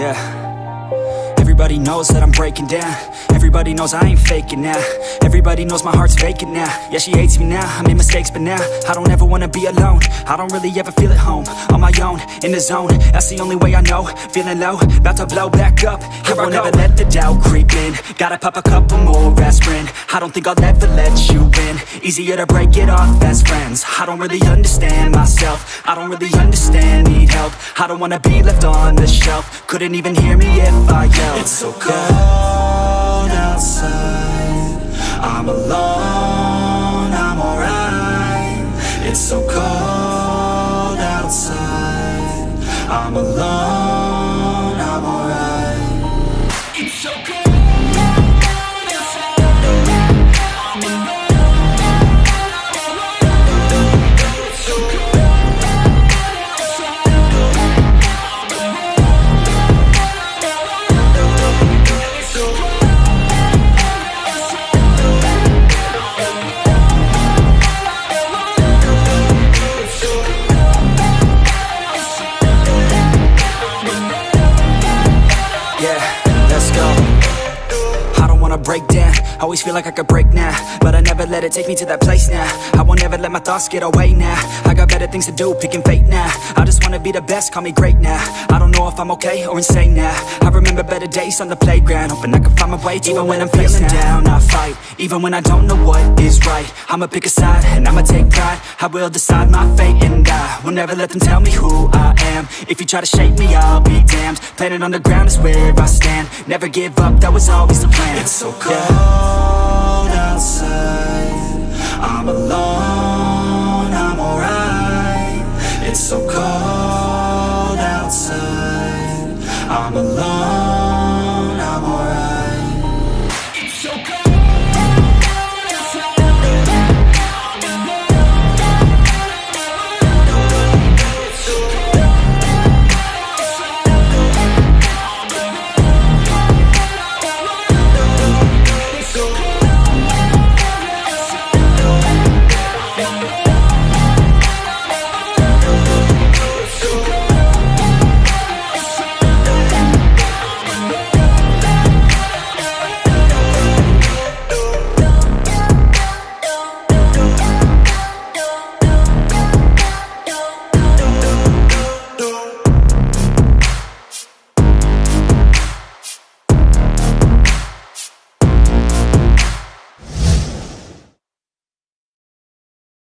Yeah. Everybody knows that I'm breaking down. Everybody knows I ain't faking now. Everybody knows my heart's vacant now. Yeah, she hates me now, I made mistakes but now I don't ever wanna be alone. I don't really ever feel at home. On my own, in the zone, that's the only way I know. Feeling low, about to blow back up. Here I won't ever let the doubt creep in. Gotta pop a couple more aspirin. I don't think I'll ever let you in. Easier to break it off as friends. I don't really understand myself. I don't really understand, need help. I don't wanna be left on the shelf. Couldn't even hear me if I yelled. It's so cold outside. I'm alone, I'm alright. It's so cold outside. I'm alone, I'm alright. It's so cold. Break down, always feel like I could break now, but I never let it take me to that place now. I won't ever let my thoughts get away now. I got better things to do, picking fate now. I just wanna be the best, call me great now. I don't know if I'm okay or insane now. I remember better days on the playground, hoping I can find my way to even when I'm feeling down, I fight. Even when I don't know what is right, I'ma pick a side and I'ma take pride. I will decide my fate and I will never let them tell me who I am. If you try to shake me, I'll be damned. Planet on the ground is where I stand. Never give up, that was always the plan. It's so cold outside. I'm alone, I'm alright. It's so cold outside. I'm alone.